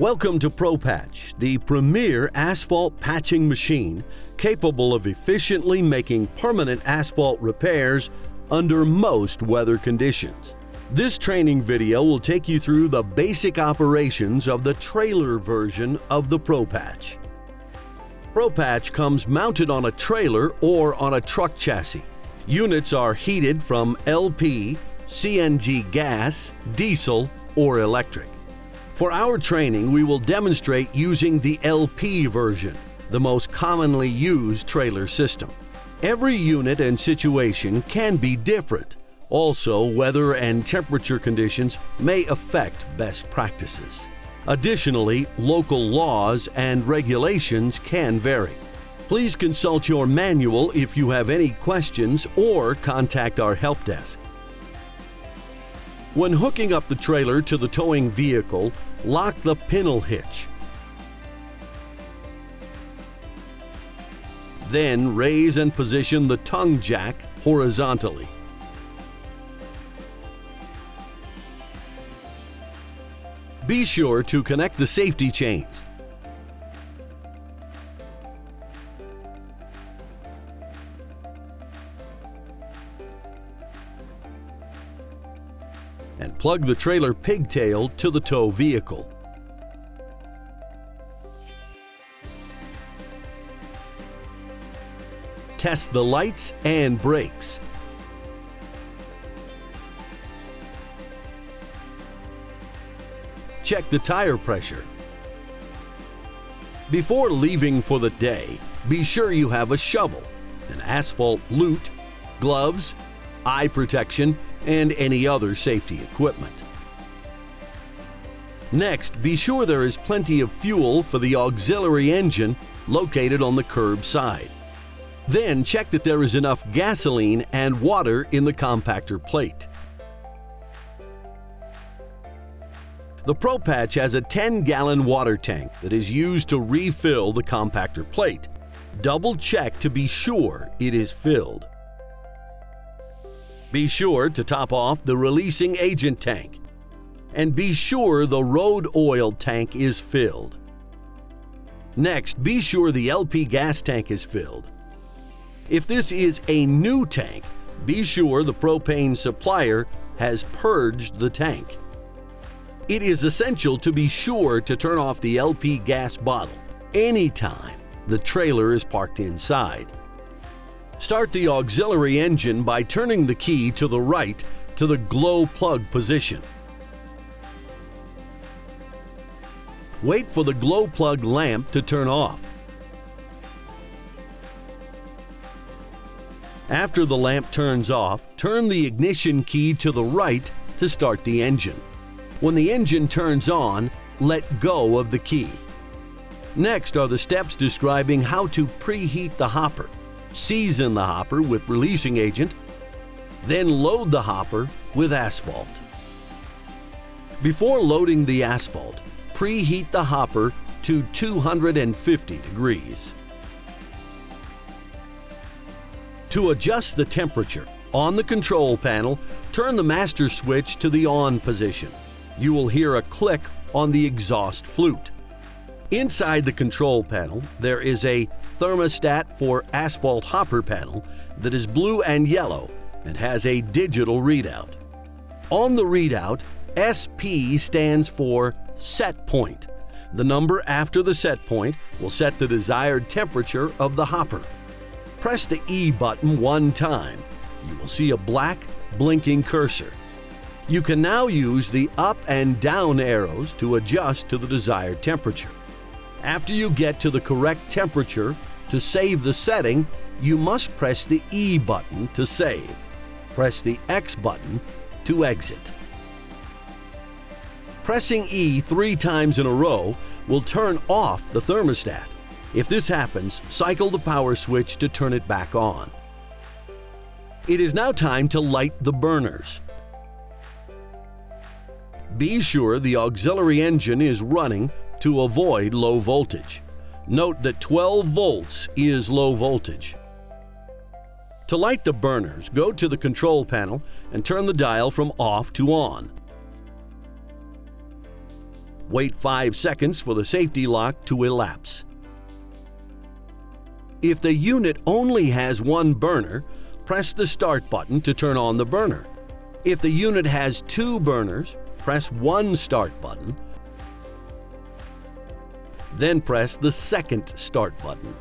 Welcome to Pro-Patch, the premier asphalt patching machine capable of efficiently making permanent asphalt repairs under most weather conditions. This training video will take you through the basic operations of the trailer version of the Pro-Patch. Pro-Patch comes mounted on a trailer or on a truck chassis. Units are heated from LP, CNG gas, diesel, or electric. For our training, we will demonstrate using the LP version, the most commonly used trailer system. Every unit and situation can be different. Also, weather and temperature conditions may affect best practices. Additionally, local laws and regulations can vary. Please consult your manual if you have any questions or contact our help desk. When hooking up the trailer to the towing vehicle, lock the pintle hitch. Then raise and position the tongue jack horizontally. Be sure to connect the safety chains. And plug the trailer pigtail to the tow vehicle. Test the lights and brakes. Check the tire pressure. Before leaving for the day, be sure you have a shovel, an asphalt lute, gloves, eye protection, and any other safety equipment. Next, be sure there is plenty of fuel for the auxiliary engine located on the curb side. Then check that there is enough gasoline and water in the compactor plate. The Pro-Patch has a 10-gallon water tank that is used to refill the compactor plate. Double check to be sure it is filled. Be sure to top off the releasing agent tank. And be sure the road oil tank is filled. Next, be sure the LP gas tank is filled. If this is a new tank, be sure the propane supplier has purged the tank. It is essential to be sure to turn off the LP gas bottle anytime the trailer is parked inside. Start the auxiliary engine by turning the key to the right to the glow plug position. Wait for the glow plug lamp to turn off. After the lamp turns off, turn the ignition key to the right to start the engine. When the engine turns on, let go of the key. Next are the steps describing how to preheat the hopper. Season the hopper with releasing agent, then load the hopper with asphalt. Before loading the asphalt, preheat the hopper to 250 degrees. To adjust the temperature, on the control panel, turn the master switch to the on position. You will hear a click on the exhaust flute. Inside the control panel, there is a thermostat for asphalt hopper panel that is blue and yellow and has a digital readout. On the readout, SP stands for set point. The number after the set point will set the desired temperature of the hopper. Press the E button one time. You will see a black blinking cursor. You can now use the up and down arrows to adjust to the desired temperature. After you get to the correct temperature, to save the setting, you must press the E button to save. Press the X button to exit. Pressing E 3 times in a row will turn off the thermostat. If this happens, cycle the power switch to turn it back on. It is now time to light the burners. Be sure the auxiliary engine is running to avoid low voltage. Note that 12 volts is low voltage. To light the burners, go to the control panel and turn the dial from off to on. Wait 5 seconds for the safety lock to elapse. If the unit only has one burner, press the start button to turn on the burner. If the unit has 2 burners, press one start button, then press the second start button.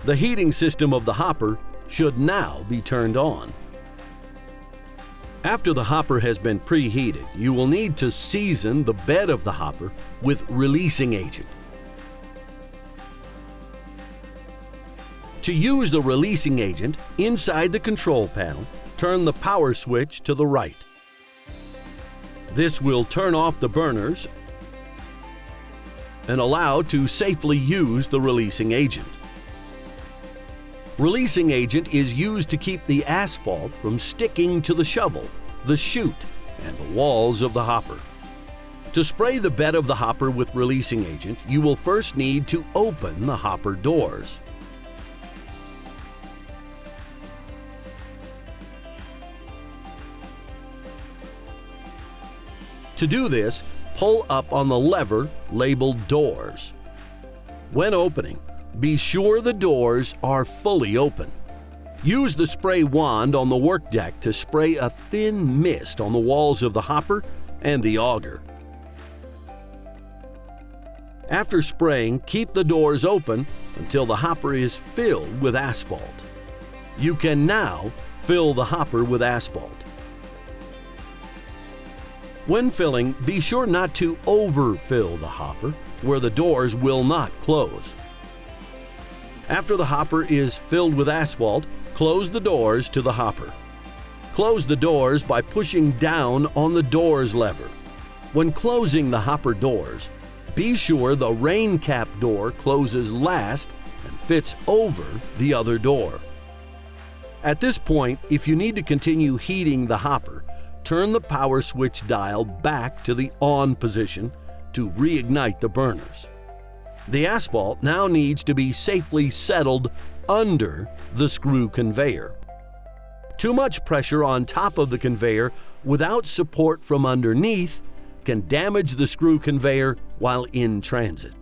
The heating system of the hopper should now be turned on. After the hopper has been preheated, you will need to season the bed of the hopper with releasing agent. To use the releasing agent, inside the control panel, turn the power switch to the right. This will turn off the burners and allow to safely use the releasing agent. Releasing agent is used to keep the asphalt from sticking to the shovel, the chute, and the walls of the hopper. To spray the bed of the hopper with releasing agent, you will first need to open the hopper doors. To do this, pull up on the lever labeled Doors. When opening, be sure the doors are fully open. Use the spray wand on the work deck to spray a thin mist on the walls of the hopper and the auger. After spraying, keep the doors open until the hopper is filled with asphalt. You can now fill the hopper with asphalt. When filling, be sure not to overfill the hopper, where the doors will not close. After the hopper is filled with asphalt, close the doors to the hopper. Close the doors by pushing down on the doors lever. When closing the hopper doors, be sure the rain cap door closes last and fits over the other door. At this point, if you need to continue heating the hopper, turn the power switch dial back to the on position to reignite the burners. The asphalt now needs to be safely settled under the screw conveyor. Too much pressure on top of the conveyor without support from underneath can damage the screw conveyor while in transit.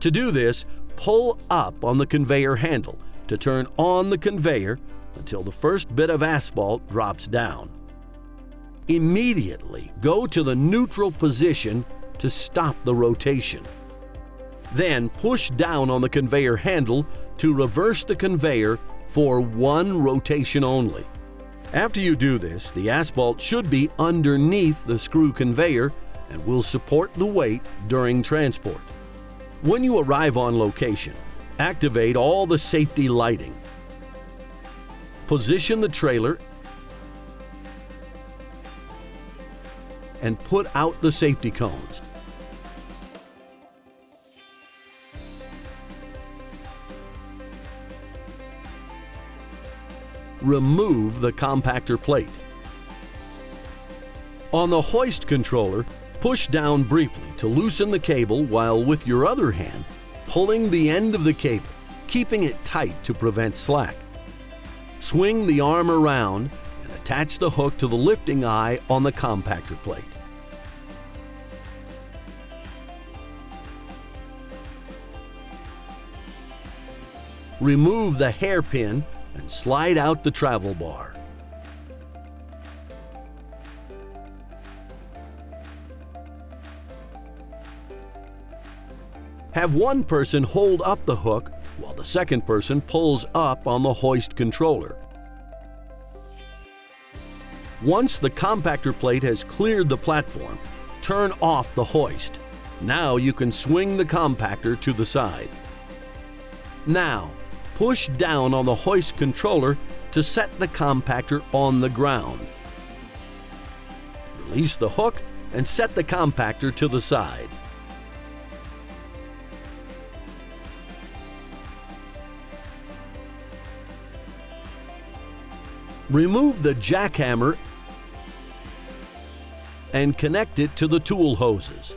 To do this, pull up on the conveyor handle to turn on the conveyor until the first bit of asphalt drops down. Immediately go to the neutral position to stop the rotation. Then push down on the conveyor handle to reverse the conveyor for one rotation only. After you do this, the asphalt should be underneath the screw conveyor and will support the weight during transport. When you arrive on location, activate all the safety lighting. Position the trailer and put out the safety cones. Remove the compactor plate. On the hoist controller, push down briefly to loosen the cable while with your other hand pulling the end of the cable, keeping it tight to prevent slack. Swing the arm around and attach the hook to the lifting eye on the compactor plate. Remove the hairpin and slide out the travel bar. Have one person hold up the hook while the second person pulls up on the hoist controller. Once the compactor plate has cleared the platform, turn off the hoist. Now you can swing the compactor to the side. Now, push down on the hoist controller to set the compactor on the ground. Release the hook and set the compactor to the side. Remove the jackhammer and connect it to the tool hoses.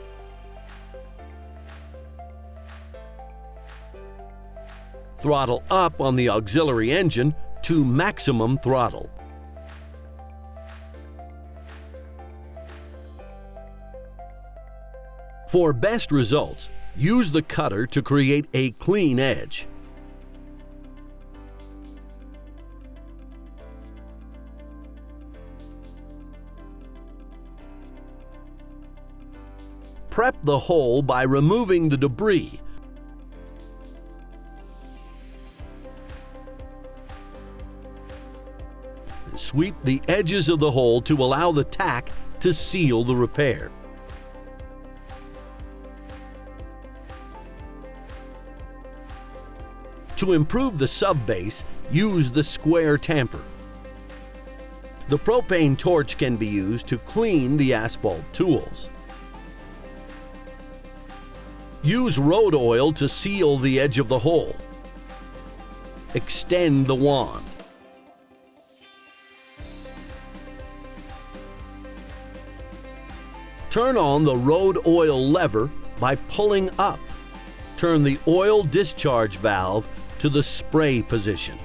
Throttle up on the auxiliary engine to maximum throttle. For best results, use the cutter to create a clean edge. Prep the hole by removing the debris. Sweep the edges of the hole to allow the tack to seal the repair. To improve the subbase, use the square tamper. The propane torch can be used to clean the asphalt tools. Use road oil to seal the edge of the hole. Extend the wand. Turn on the road oil lever by pulling up. Turn the oil discharge valve to the spray position.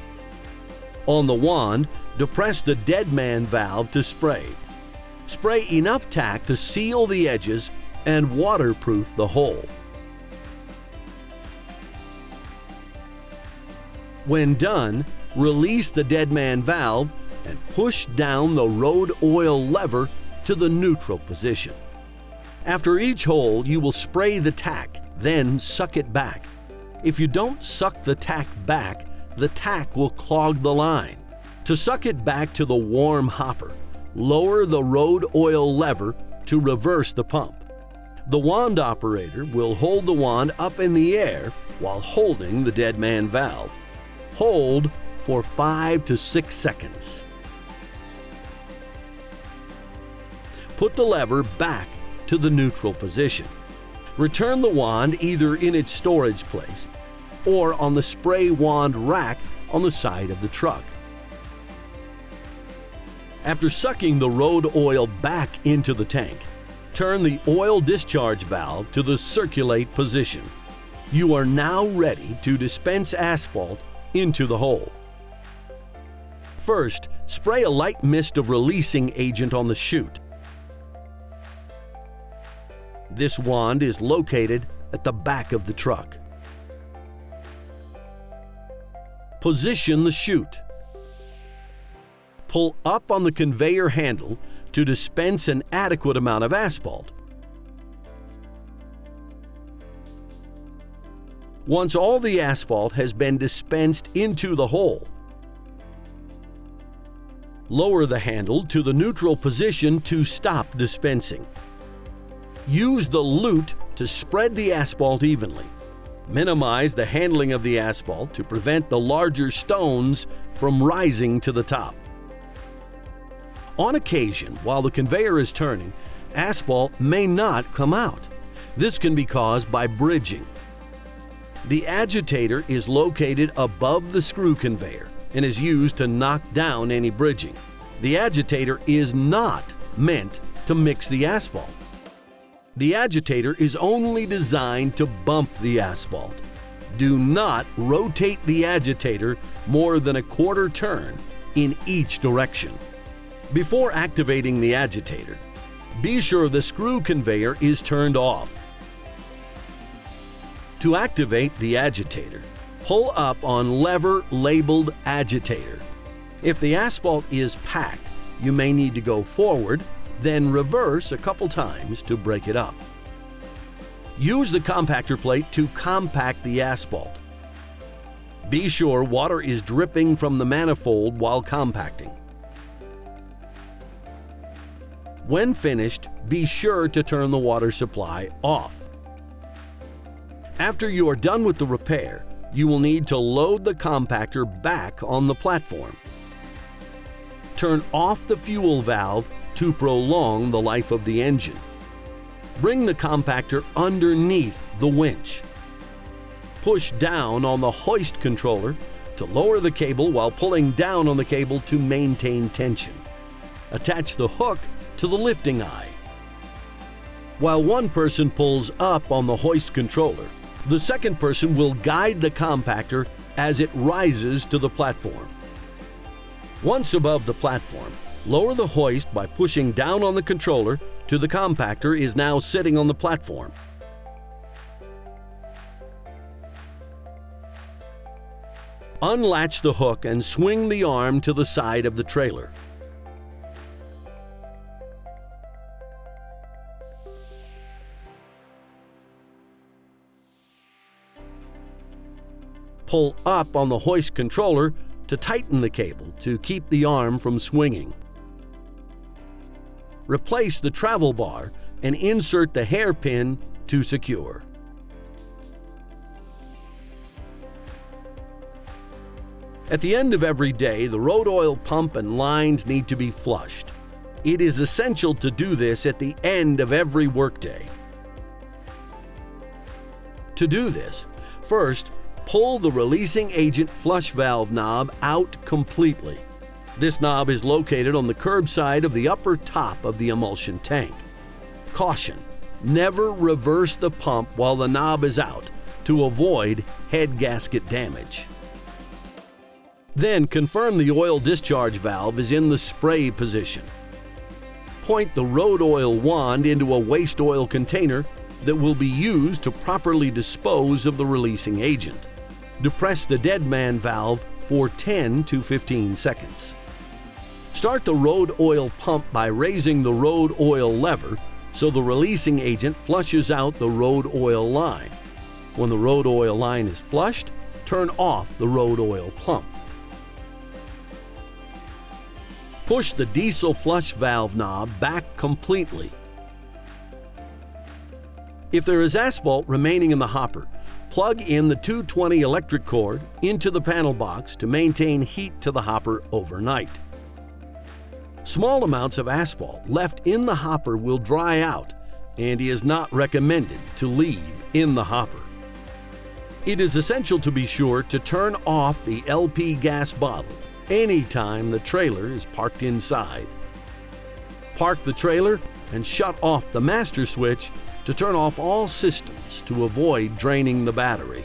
On the wand, depress the dead man valve to spray. Spray enough tack to seal the edges and waterproof the hole. When done, release the dead man valve and push down the road oil lever to the neutral position. After each hole, you will spray the tack, then suck it back. If you don't suck the tack back, the tack will clog the line. To suck it back to the warm hopper, lower the road oil lever to reverse the pump. The wand operator will hold the wand up in the air while holding the dead man valve. Hold for 5 to 6 seconds. Put the lever back to the neutral position. Return the wand either in its storage place or on the spray wand rack on the side of the truck. After sucking the road oil back into the tank, turn the oil discharge valve to the circulate position. You are now ready to dispense asphalt into the hole. First, spray a light mist of releasing agent on the chute. This wand is located at the back of the truck. Position the chute. Pull up on the conveyor handle to dispense an adequate amount of asphalt. Once all the asphalt has been dispensed into the hole, lower the handle to the neutral position to stop dispensing. Use the lute to spread the asphalt evenly. Minimize the handling of the asphalt to prevent the larger stones from rising to the top. On occasion, while the conveyor is turning, asphalt may not come out. This can be caused by bridging. The agitator is located above the screw conveyor and is used to knock down any bridging. The agitator is not meant to mix the asphalt. The agitator is only designed to bump the asphalt. Do not rotate the agitator more than a quarter turn in each direction. Before activating the agitator, be sure the screw conveyor is turned off. To activate the agitator, pull up on lever labeled agitator. If the asphalt is packed, you may need to go forward, then reverse a couple times to break it up. Use the compactor plate to compact the asphalt. Be sure water is dripping from the manifold while compacting. When finished, be sure to turn the water supply off. After you are done with the repair, you will need to load the compactor back on the platform. Turn off the fuel valve to prolong the life of the engine. Bring the compactor underneath the winch. Push down on the hoist controller to lower the cable while pulling down on the cable to maintain tension. Attach the hook to the lifting eye. While one person pulls up on the hoist controller, the second person will guide the compactor as it rises to the platform. Once above the platform, lower the hoist by pushing down on the controller to the compactor is now sitting on the platform. Unlatch the hook and swing the arm to the side of the trailer. Pull up on the hoist controller to tighten the cable to keep the arm from swinging. Replace the travel bar and insert the hairpin to secure. At the end of every day, the road oil pump and lines need to be flushed. It is essential to do this at the end of every workday. To do this, first, pull the releasing agent flush valve knob out completely. This knob is located on the curb side of the upper top of the emulsion tank. Caution: never reverse the pump while the knob is out to avoid head gasket damage. Then confirm the oil discharge valve is in the spray position. Point the road oil wand into a waste oil container that will be used to properly dispose of the releasing agent. Depress the dead man valve for 10 to 15 seconds. Start the road oil pump by raising the road oil lever so the releasing agent flushes out the road oil line. When the road oil line is flushed, turn off the road oil pump. Push the diesel flush valve knob back completely. If there is asphalt remaining in the hopper, plug in the 220 electric cord into the panel box to maintain heat to the hopper overnight. Small amounts of asphalt left in the hopper will dry out and is not recommended to leave in the hopper. It is essential to be sure to turn off the LP gas bottle anytime the trailer is parked inside. Park the trailer and shut off the master switch to turn off all systems to avoid draining the battery.